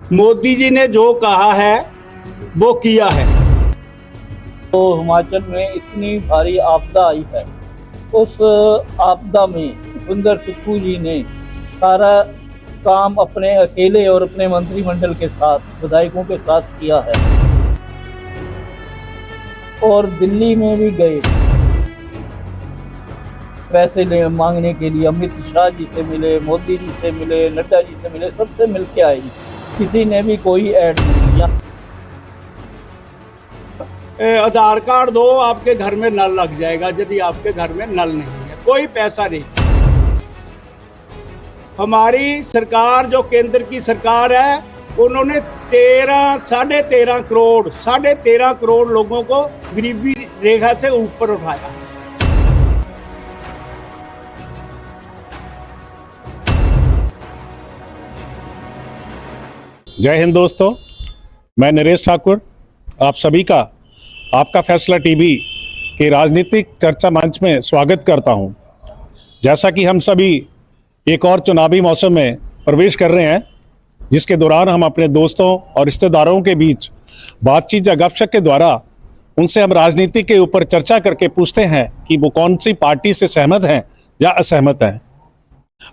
मोदी जी ने जो कहा है वो किया है। तो हिमाचल में इतनी भारी आपदा आई है, उस आपदा में भूपेंद्र सिक्कू जी ने सारा काम अपने अकेले और अपने मंत्रिमंडल के साथ, विधायकों के साथ किया है। और दिल्ली में भी गए पैसे मांगने के लिए, अमित शाह जी से मिले, मोदी जी से मिले, नड्डा जी से मिले, सबसे मिल के आई। किसी ने भी कोई ऐड नहीं किया। आधार कार्ड दो, आपके घर में नल लग जाएगा। यदि आपके घर में नल नहीं है, कोई पैसा नहीं। हमारी सरकार जो केंद्र की सरकार है, उन्होंने 13.5 करोड़ लोगों को गरीबी रेखा से ऊपर उठाया। जय हिंद दोस्तों, मैं नरेश ठाकुर आप सभी का आपका फैसला टीवी के राजनीतिक चर्चा मंच में स्वागत करता हूं। जैसा कि हम सभी एक और चुनावी मौसम में प्रवेश कर रहे हैं, जिसके दौरान हम अपने दोस्तों और रिश्तेदारों के बीच बातचीत या गपशप के द्वारा उनसे हम राजनीति के ऊपर चर्चा करके पूछते हैं कि वो कौन सी पार्टी से सहमत हैं या असहमत हैं।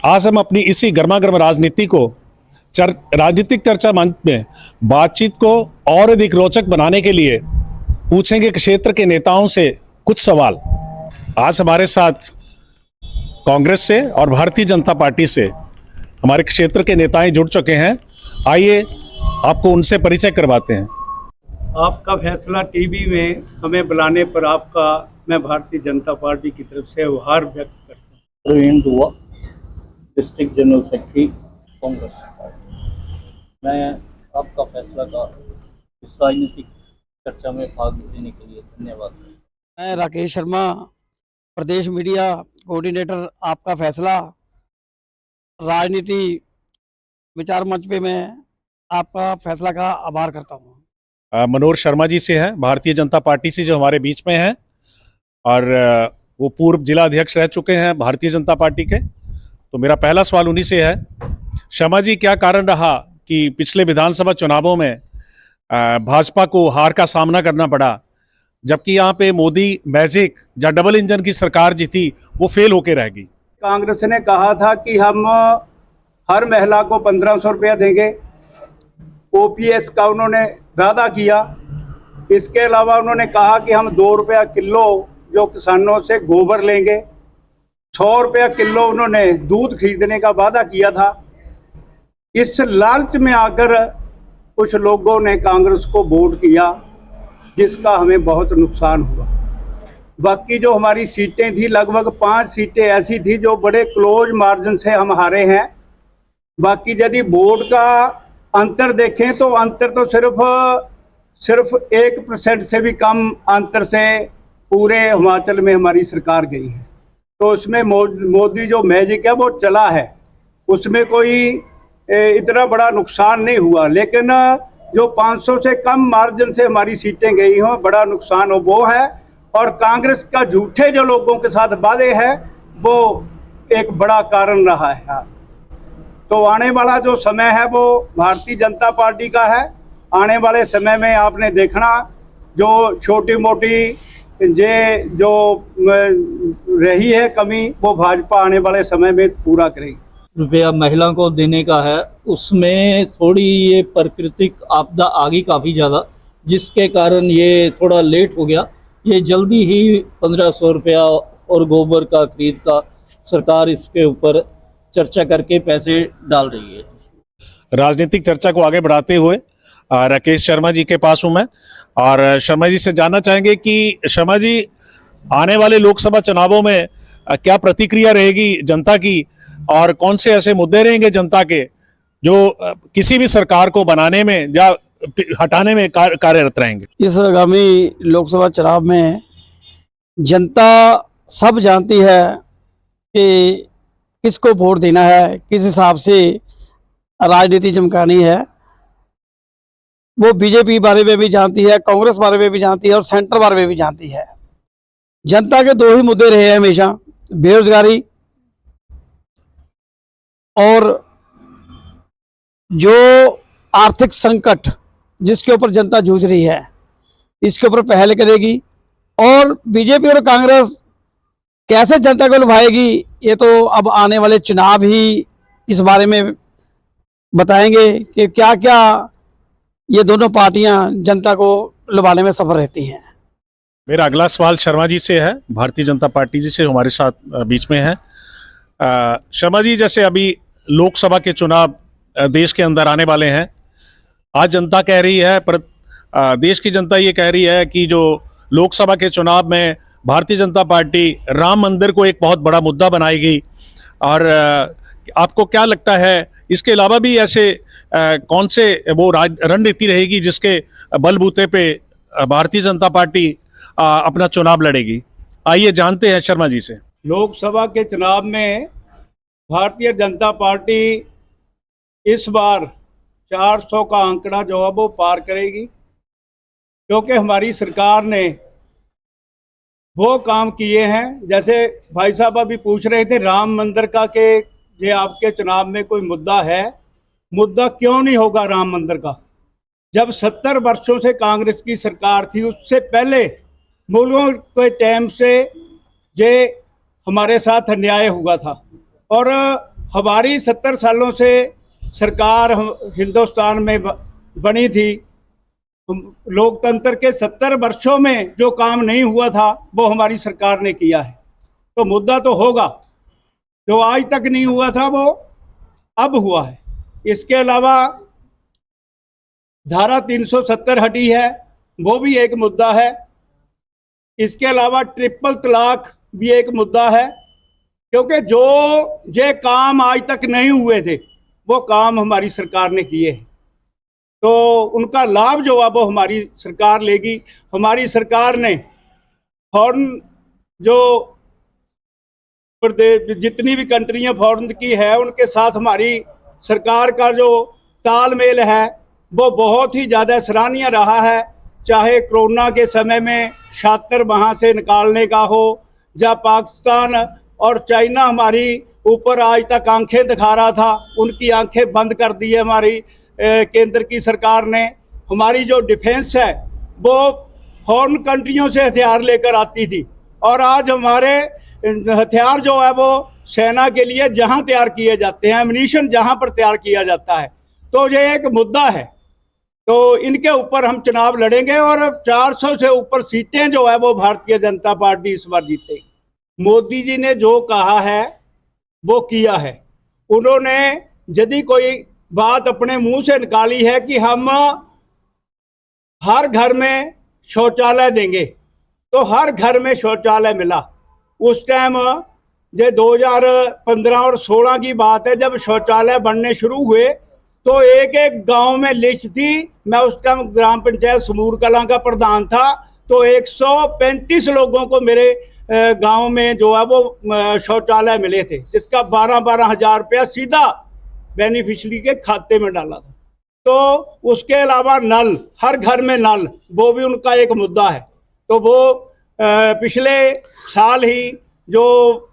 आज हम अपनी इसी गर्मागर्म राजनीति को राजनीतिक चर्चा मंच में बातचीत को और अधिक रोचक बनाने के लिए पूछेंगे क्षेत्र के नेताओं से कुछ सवाल। आज हमारे साथ कांग्रेस से और भारतीय जनता पार्टी से हमारे क्षेत्र के नेताएं जुड़ चुके हैं। आइए आपको उनसे परिचय करवाते हैं। आपका फैसला टीवी में हमें बुलाने पर आपका मैं भारतीय जनता पार्टी की तरफ से आभार व्यक्त करता हूँ। प्रवीण दुआ, district general secretary Congress party. मैं आपका फैसला का इस राजनीतिक चर्चा में भाग लेने के लिए धन्यवाद। मैं राकेश शर्मा, प्रदेश मीडिया कोऑर्डिनेटर आपका फैसला राजनीति विचार मंच पे मैं आपका फैसला का आभार करता हूँ। मनोज शर्मा जी से हैं, भारतीय जनता पार्टी से, जो हमारे बीच में हैं और वो पूर्व जिला अध्यक्ष रह चुके हैं भारतीय जनता पार्टी के। तो मेरा पहला सवाल उन्हीं से है। शर्मा जी, क्या कारण रहा कि पिछले विधानसभा चुनावों में भाजपा को हार का सामना करना पड़ा, जबकि यहाँ पे मोदी मैजिक या डबल इंजन की सरकार जी थी वो फेल होके रह गई? कांग्रेस ने कहा था कि हम हर महिला को 1500 रुपया देंगे। ओपीएस का उन्होंने वादा किया। इसके अलावा उन्होंने कहा कि हम 2 रुपया किलो जो किसानों से गोबर लेंगे। 100 रुपया किलो उन्होंने दूध खरीदने का वादा किया था। इस लालच में आकर कुछ लोगों ने कांग्रेस को वोट किया, जिसका हमें बहुत नुकसान हुआ। बाकी जो हमारी सीटें थी, लगभग 5 सीटें ऐसी थी जो बड़े क्लोज मार्जिन से हम हारे हैं। बाकी यदि वोट का अंतर देखें तो अंतर तो सिर्फ 1% से भी कम अंतर से पूरे हिमाचल में हमारी सरकार गई है। तो उसमें मोदी जो मैजिक है वो चला है, उसमें कोई इतना बड़ा नुकसान नहीं हुआ। लेकिन जो 500 से कम मार्जिन से हमारी सीटें गई हों, बड़ा नुकसान हो वो है। और कांग्रेस का झूठे जो लोगों के साथ वादे हैं वो एक बड़ा कारण रहा है। तो आने वाला जो समय है वो भारतीय जनता पार्टी का है। आने वाले समय में आपने देखना जो छोटी मोटी जो रही है कमी, वो भाजपा आने वाले समय में पूरा करेगी। रुपया महिला को देने का है, उसमें थोड़ी ये प्राकृतिक आपदा आ गई काफ़ी ज़्यादा, जिसके कारण ये थोड़ा लेट हो गया। ये जल्दी ही 1500 रुपया और गोबर का खरीद का सरकार इसके ऊपर चर्चा करके पैसे डाल रही है। राजनीतिक चर्चा को आगे बढ़ाते हुए राकेश शर्मा जी के पास हूँ मैं, और शर्मा जी से जानना चाहेंगे कि शर्मा जी, आने वाले लोकसभा चुनावों में क्या प्रतिक्रिया रहेगी जनता की, और कौन से ऐसे मुद्दे रहेंगे जनता के जो किसी भी सरकार को बनाने में या हटाने में कार्यरत रहेंगे? इस आगामी लोकसभा चुनाव में जनता सब जानती है कि किसको वोट देना है, किस हिसाब से राजनीति चमकानी है। वो बीजेपी बारे में भी जानती है, कांग्रेस बारे में भी जानती है और सेंटर बारे में भी जानती है। जनता के 2 ही मुद्दे रहे हैं हमेशा, बेरोजगारी और जो आर्थिक संकट जिसके ऊपर जनता जूझ रही है, इसके ऊपर पहल करेगी। और बीजेपी और कांग्रेस कैसे जनता को लुभाएगी, ये तो अब आने वाले चुनाव ही इस बारे में बताएंगे कि क्या क्या ये दोनों पार्टियां जनता को लुभाने में सफल रहती हैं। मेरा अगला सवाल शर्मा जी से है, भारतीय जनता पार्टी जी से हमारे साथ बीच में है। शर्मा जी, जैसे अभी लोकसभा के चुनाव देश के अंदर आने वाले हैं, आज जनता कह रही है, पर देश की जनता ये कह रही है कि जो लोकसभा के चुनाव में भारतीय जनता पार्टी राम मंदिर को एक बहुत बड़ा मुद्दा बनाएगी। और आपको क्या लगता है, इसके अलावा भी ऐसे कौन से वो रणनीति रहेगी जिसके बलबूते पे भारतीय जनता पार्टी अपना चुनाव लड़ेगी? आइए जानते हैं शर्मा जी से। लोकसभा के चुनाव में भारतीय जनता पार्टी इस बार 400 का आंकड़ा जो है वो पार करेगी, क्योंकि हमारी सरकार ने वो काम किए हैं। जैसे भाई साहब अभी पूछ रहे थे राम मंदिर का कि ये आपके चुनाव में कोई मुद्दा है, मुद्दा क्यों नहीं होगा राम मंदिर का? जब 70 वर्षों से कांग्रेस की सरकार थी, उससे पहले मुल्कों के टाइम से ये हमारे साथ अन्याय हुआ था। और हमारी 70 सालों से सरकार हिंदुस्तान में बनी थी। लोकतंत्र के 70 वर्षों में जो काम नहीं हुआ था वो हमारी सरकार ने किया है, तो मुद्दा तो होगा। जो आज तक नहीं हुआ था वो अब हुआ है। इसके अलावा धारा 370 हटी है, वो भी एक मुद्दा है। इसके अलावा ट्रिपल तलाक भी एक मुद्दा है, क्योंकि जो ये काम आज तक नहीं हुए थे वो काम हमारी सरकार ने किए हैं, तो उनका लाभ जो है वो हमारी सरकार लेगी। हमारी सरकार ने फॉरेन जो प्रदेश जितनी भी कंट्रियां फॉरेन की है उनके साथ हमारी सरकार का जो तालमेल है वो बहुत ही ज़्यादा सराहनीय रहा है। चाहे कोरोना के समय में छात्र वहाँ से निकालने का हो, या पाकिस्तान और चाइना हमारी ऊपर आज तक आंखें दिखा रहा था, उनकी आंखें बंद कर दी है हमारी केंद्र की सरकार ने। हमारी जो डिफेंस है वो फॉरेन कंट्रियों से हथियार लेकर आती थी, और आज हमारे हथियार जो है वो सेना के लिए जहां तैयार किए जाते हैं, एम्यूनिशन जहां पर तैयार किया जाता है, तो ये एक मुद्दा है। तो इनके ऊपर हम चुनाव लड़ेंगे और 400 से ऊपर सीटें जो है वो भारतीय जनता पार्टी इस बार जीतेगी। मोदी जी ने जो कहा है वो किया है। उन्होंने यदि कोई बात अपने मुंह से निकाली है कि हम हर घर में शौचालय देंगे, तो हर घर में शौचालय मिला। उस टाइम ये 2015 और 16 की बात है, जब शौचालय बनने शुरू हुए तो एक एक गांव में लिस्ट थी। मैं उस टाइम ग्राम पंचायत समूर कलां का प्रधान था, तो 135 लोगों को मेरे गांव में जो है वो शौचालय मिले थे, जिसका 12-12 हज़ार रुपया सीधा बेनिफिशरी के खाते में डाला था। तो उसके अलावा नल, हर घर में नल, वो भी उनका एक मुद्दा है। तो वो पिछले साल ही जो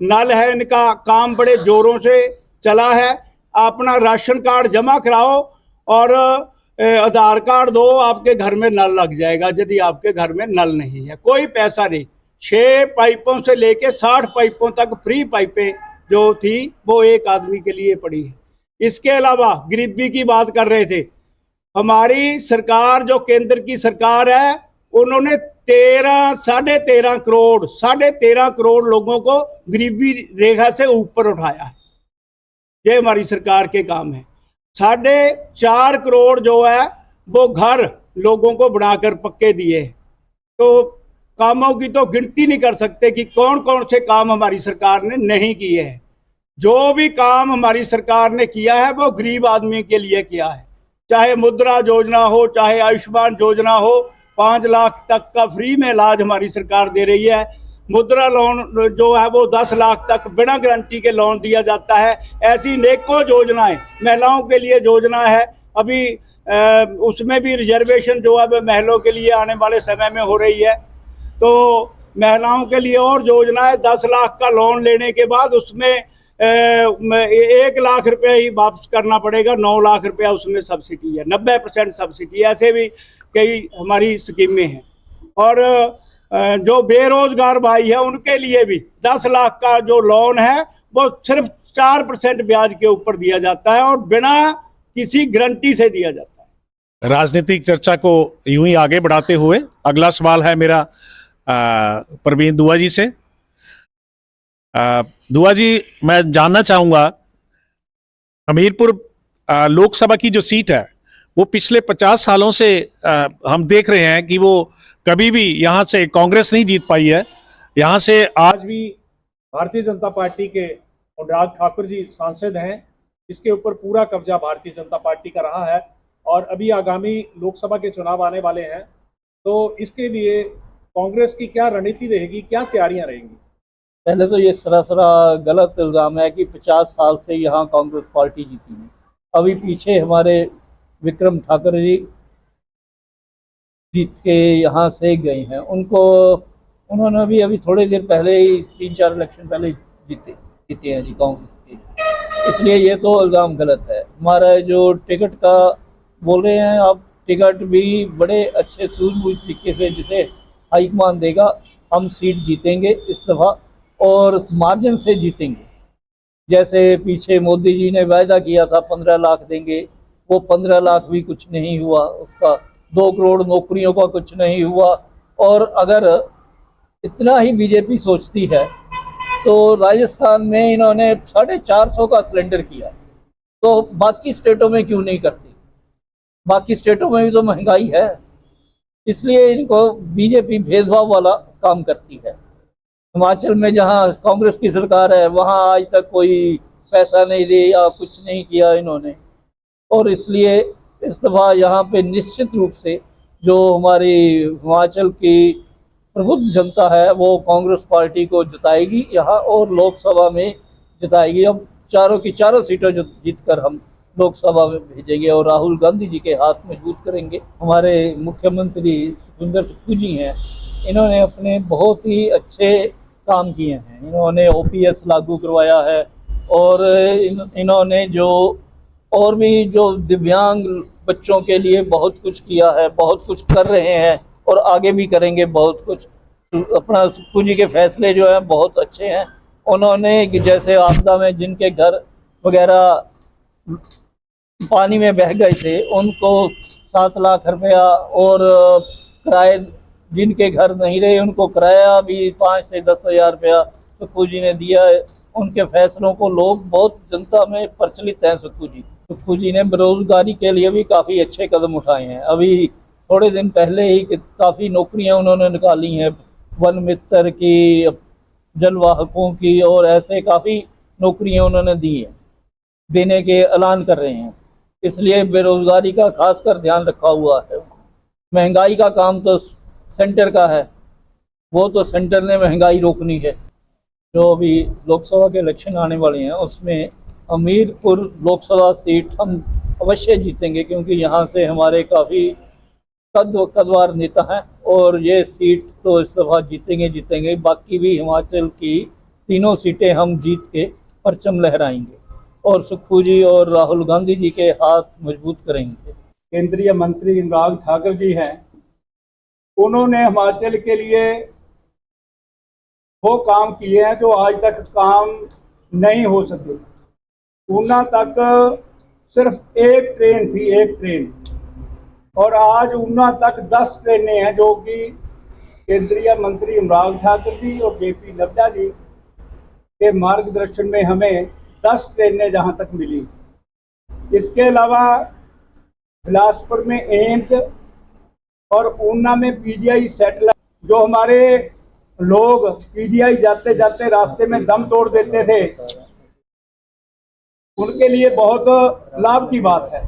नल है इनका काम बड़े जोरों से चला है। अपना राशन कार्ड जमा कराओ और आधार कार्ड दो, आपके घर में नल लग जाएगा। यदि आपके घर में नल नहीं है, कोई पैसा नहीं। 6 पाइपों से लेके 60 पाइपों तक फ्री पाइपें जो थी वो एक आदमी के लिए पड़ी है। इसके अलावा गरीबी की बात कर रहे थे, हमारी सरकार जो केंद्र की सरकार है उन्होंने 13.5 करोड़ लोगों को गरीबी रेखा से ऊपर उठाया है। ये हमारी सरकार के काम है। 4.5 करोड़ जो है वो घर लोगों को बनाकर पक्के दिए। तो कामों की तो गिनती नहीं कर सकते कि कौन कौन से काम हमारी सरकार ने नहीं किए हैं। जो भी काम हमारी सरकार ने किया है वो गरीब आदमी के लिए किया है। चाहे मुद्रा योजना हो, चाहे आयुष्मान योजना हो, 5 लाख तक का फ्री में इलाज हमारी सरकार दे रही है। मुद्रा लोन जो है वो 10 लाख तक बिना गारंटी के लोन दिया जाता है। ऐसी नेकों योजनाएं, महिलाओं के लिए योजना है, अभी उसमें भी रिजर्वेशन जो है वो महिलाओं के लिए आने वाले समय में हो रही है। तो महिलाओं के लिए और योजना है, 10 लाख का लोन लेने के बाद उसमें 1 लाख रुपया ही वापस करना पड़ेगा, 9 लाख रुपया उसमें सब्सिडी है, 90% सब्सिडी। ऐसे भी कई हमारी स्कीमें हैं। और जो बेरोजगार भाई है उनके लिए भी 10 लाख का जो लोन है वो सिर्फ 4% ब्याज के ऊपर दिया जाता है और बिना किसी गारंटी से दिया जाता है। राजनीतिक चर्चा को यूं ही आगे बढ़ाते हुए अगला सवाल है मेरा प्रवीण दुआ जी से। दुआ जी, मैं जानना चाहूँगा, हमीरपुर लोकसभा की जो सीट है वो पिछले 50 सालों से हम देख रहे हैं कि वो कभी भी यहाँ से कांग्रेस नहीं जीत पाई है। यहाँ से आज भी भारतीय जनता पार्टी के अनुराग ठाकुर जी सांसद हैं, इसके ऊपर पूरा कब्जा भारतीय जनता पार्टी का रहा है। और अभी आगामी लोकसभा के चुनाव आने वाले हैं, तो इसके लिए कांग्रेस की क्या रणनीति रहेगी, क्या तैयारियां रहेंगी? पहले तो ये सरासरा गलत इल्ज़ाम है कि 50 साल से यहाँ कांग्रेस पार्टी जीती है। अभी पीछे हमारे विक्रम ठाकुर जी जीत के यहाँ से गए हैं, उन्होंने भी अभी थोड़े देर पहले ही 3-4 इलेक्शन पहले जीते हैं जी कांग्रेस के। इसलिए ये तो इल्ज़ाम गलत है। हमारा जो टिकट का बोल रहे हैं आप, टिकट भी बड़े अच्छे सूझबूझ तरीके से जिसे हाईकमान देगा, हम सीट जीतेंगे इस दफ़ा और मार्जिन से जीतेंगे। जैसे पीछे मोदी जी ने वायदा किया था 15 लाख देंगे, वो 15 लाख भी कुछ नहीं हुआ, उसका 2 करोड़ नौकरियों का कुछ नहीं हुआ। और अगर इतना ही बीजेपी सोचती है तो राजस्थान में इन्होंने 450 का सिलेंडर किया, तो बाकी स्टेटों में क्यों नहीं करती? बाकी स्टेटों में भी तो महंगाई है, इसलिए इनको बीजेपी भेदभाव वाला काम करती है। हिमाचल में जहां कांग्रेस की सरकार है वहां आज तक कोई पैसा नहीं दिया, कुछ नहीं किया इन्होंने, और इसलिए इस दफ़ा यहाँ पे निश्चित रूप से जो हमारी हिमाचल की प्रबुद्ध जनता है वो कांग्रेस पार्टी को जिताएगी यहाँ और लोकसभा में जिताएगी। अब चारों की चारों सीटें जो जीतकर हम लोकसभा में भेजेंगे और राहुल गांधी जी के हाथ मजबूत करेंगे। हमारे मुख्यमंत्री सुखविंदर सुक्खू जी हैं, इन्होंने अपने बहुत ही अच्छे काम किए हैं। इन्होंने OPS लागू करवाया है और इन्होंने जो और भी जो दिव्यांग बच्चों के लिए बहुत कुछ किया है, बहुत कुछ कर रहे हैं और आगे भी करेंगे बहुत कुछ। अपना सुक्खू जी के फैसले जो हैं बहुत अच्छे हैं। उन्होंने जैसे आपदा में जिनके घर वगैरह पानी में बह गए थे उनको 7 लाख रुपया, और किराए जिनके घर नहीं रहे उनको किराया भी 5 से 10 हज़ार रुपया सुक्खू जी ने दिया है। उनके फैसलों को लोग बहुत जनता में प्रचलित हैं। सुक्खू जी ने बेरोजगारी के लिए भी काफ़ी अच्छे कदम उठाए हैं। अभी थोड़े दिन पहले ही काफ़ी नौकरियां उन्होंने निकाली हैं, वन मित्र की, जलवाहकों की, और ऐसे काफ़ी नौकरियां उन्होंने दी हैं, देने के ऐलान कर रहे हैं। इसलिए बेरोजगारी का खासकर ध्यान रखा हुआ है। महंगाई का काम तो सेंटर का है, वो तो सेंटर ने महंगाई रोकनी है। जो अभी लोकसभा के इलेक्शन आने वाले हैं उसमें हमीरपुर लोकसभा सीट हम अवश्य जीतेंगे, क्योंकि यहाँ से हमारे काफ़ी कद्दावर नेता हैं और ये सीट तो इस दफ़ा जीतेंगे। बाकी भी हिमाचल की 3 सीटें हम जीत के परचम लहराएंगे और सुक्खू जी और राहुल गांधी जी के हाथ मजबूत करेंगे। केंद्रीय मंत्री अनुराग ठाकुर जी हैं, उन्होंने हिमाचल के लिए वो काम किए हैं जो आज तक काम नहीं हो सके। ऊना तक सिर्फ एक ट्रेन थी, एक ट्रेन, और आज ऊना तक 10 ट्रेनें हैं, जो कि केंद्रीय मंत्री अनुराग ठाकुर जी और JP नड्डा जी के मार्गदर्शन में हमें 10 ट्रेनें जहां तक मिली। इसके अलावा बिलासपुर में एम्स और ऊना में PGI सैटेलाइट, जो हमारे लोग PGI जाते जाते रास्ते में दम तोड़ देते थे, उनके लिए बहुत लाभ की बात है।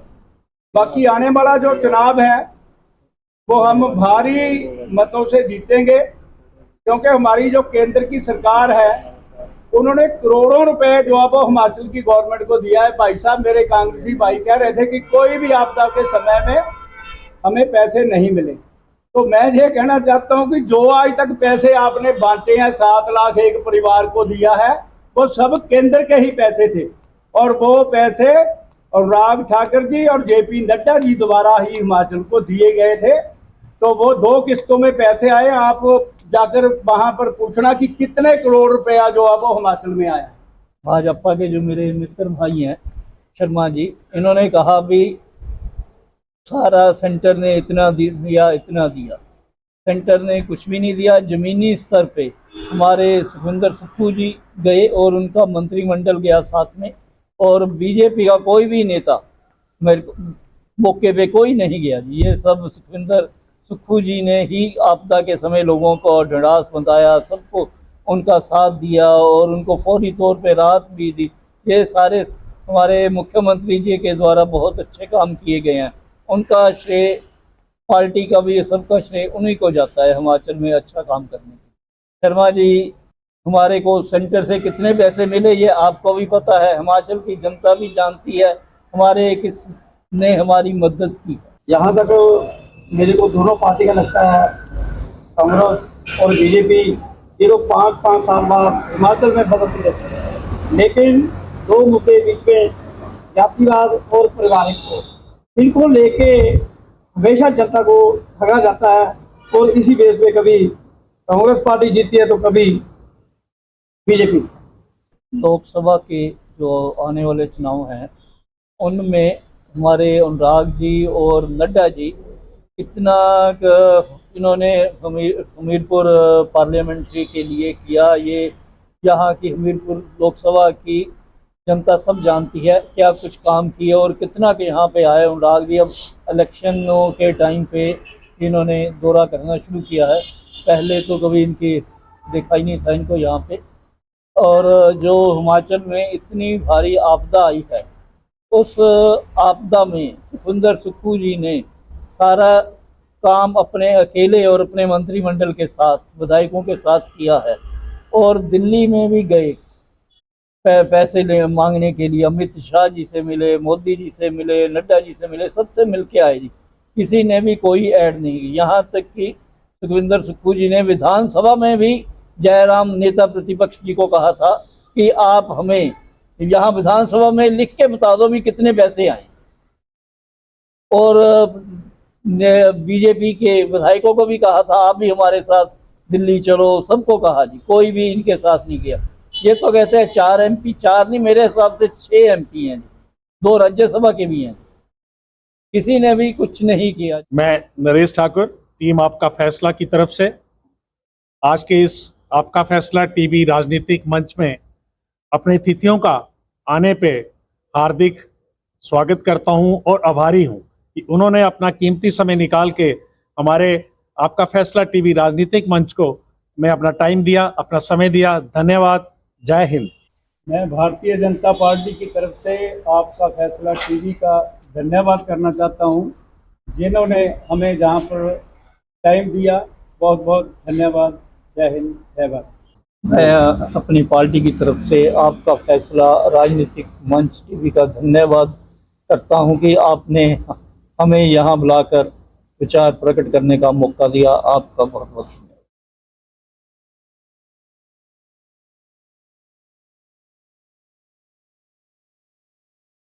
बाकी आने वाला जो चुनाव है वो हम भारी मतों से जीतेंगे, क्योंकि हमारी जो केंद्र की सरकार है उन्होंने करोड़ों रुपए जो अब हिमाचल की गवर्नमेंट को दिया है। भाई साहब, मेरे कांग्रेसी भाई कह रहे थे कि कोई भी आपदा के समय में हमें पैसे नहीं मिले, तो मैं ये कहना चाहता हूं कि जो आज तक पैसे आपने बांटे हैं, 7 लाख एक परिवार को दिया है, वो सब केंद्र के ही पैसे थे, और वो पैसे अनुराग ठाकुर जी और जेपी नड्डा जी द्वारा ही हिमाचल को दिए गए थे। तो वो 2 किस्तों में पैसे आए। आप जाकर वहां पर पूछना कि कितने करोड़ रुपया जो है वो हिमाचल में आया। भाजपा के जो मेरे मित्र भाई हैं शर्मा जी, इन्होंने कहा भी सारा सेंटर ने इतना दिया इतना दिया। सेंटर ने कुछ भी नहीं दिया। ज़मीनी स्तर पे हमारे सुखविंदर सुक्खू जी गए और उनका मंत्रिमंडल गया साथ में, और बीजेपी का कोई भी नेता मेरे को मौके पे कोई नहीं गया जी। ये सब सुखविंदर सुक्खू जी ने ही आपदा के समय लोगों को ढंढास बंधाया, सबको उनका साथ दिया और उनको फौरी तौर पे राहत भी दी। ये सारे हमारे मुख्यमंत्री जी के द्वारा बहुत अच्छे काम किए गए हैं। उनका श्रेय, पार्टी का भी, सबका श्रेय उन्हीं को जाता है हिमाचल में अच्छा काम करने के। शर्मा जी, हमारे को सेंटर से कितने पैसे मिले ये आपको भी पता है, हिमाचल की जनता भी जानती है हमारे किसने हमारी मदद की। यहाँ तक मेरे को दोनों पार्टी का लगता है, कांग्रेस और बीजेपी, ये लोग 5-5 साल बाद हिमाचल में बदलती रहती है, लेकिन 2 मुद्दे बीच में, जातिवाद और पारिवारिक को, इनको लेके हमेशा जनता को ठगा जाता है। और इसी बेस पे कभी कांग्रेस पार्टी जीती है तो कभी बीजेपी। लोकसभा के जो आने वाले चुनाव हैं उनमें हमारे अनुराग जी और नड्डा जी इतना इन्होंने हमीरपुर पार्लियामेंट्री के लिए किया। ये यहाँ की हमीरपुर लोकसभा की जनता सब जानती है क्या कुछ काम किया और कितना के यहाँ पे आए अनुराग जी। अब इलेक्शनों के टाइम पे इन्होंने दौरा करना शुरू किया है, पहले तो कभी इनकी देखा ही नहीं था इनको यहाँ पे। और जो हिमाचल में इतनी भारी आपदा आई है, उस आपदा में सुखविंदर सुक्खू जी ने सारा काम अपने अकेले और अपने मंत्रिमंडल के साथ, विधायकों के साथ किया है। और दिल्ली में भी गए पैसे मांगने के लिए, अमित शाह जी से मिले, मोदी जी से मिले, नड्डा जी से मिले, सबसे मिल के आए जी। किसी ने भी कोई ऐड नहीं की। यहाँ तक कि सुखविंदर सुक्खू जी ने विधानसभा में भी जयराम नेता प्रतिपक्ष जी को कहा था कि आप हमें यहाँ विधानसभा में लिख के बता दो भी कितने पैसे आए। और बीजेपी के विधायकों को भी कहा था आप भी हमारे साथ दिल्ली चलो, सबको कहा जी, कोई भी इनके साथ नहीं किया। ये तो कहते हैं 4 MP, 4 नहीं मेरे हिसाब से 6 MP हैं, 2 राज्यसभा के भी हैं, किसी ने भी कुछ नहीं किया। मैं नरेश ठाकुर, टीम आपका फैसला की तरफ से आज के इस आपका फैसला टीवी राजनीतिक मंच में अपने अतिथियों का आने पे हार्दिक स्वागत करता हूं और आभारी हूं कि उन्होंने अपना कीमती समय निकाल के हमारे आपका फैसला टीवी राजनीतिक मंच को मैं अपना टाइम दिया, अपना समय दिया। धन्यवाद। जय हिंद। मैं भारतीय जनता पार्टी की तरफ से आपका फैसला टीवी का धन्यवाद करना चाहता हूं, जिन्होंने हमें जहां पर टाइम दिया, बहुत बहुत धन्यवाद। जय हिंद, जय भारत। मैं अपनी पार्टी की तरफ से आपका फैसला राजनीतिक मंच टीवी का धन्यवाद करता हूं कि आपने हमें यहाँ बुलाकर विचार प्रकट करने का मौका दिया। आपका बहुत बहुत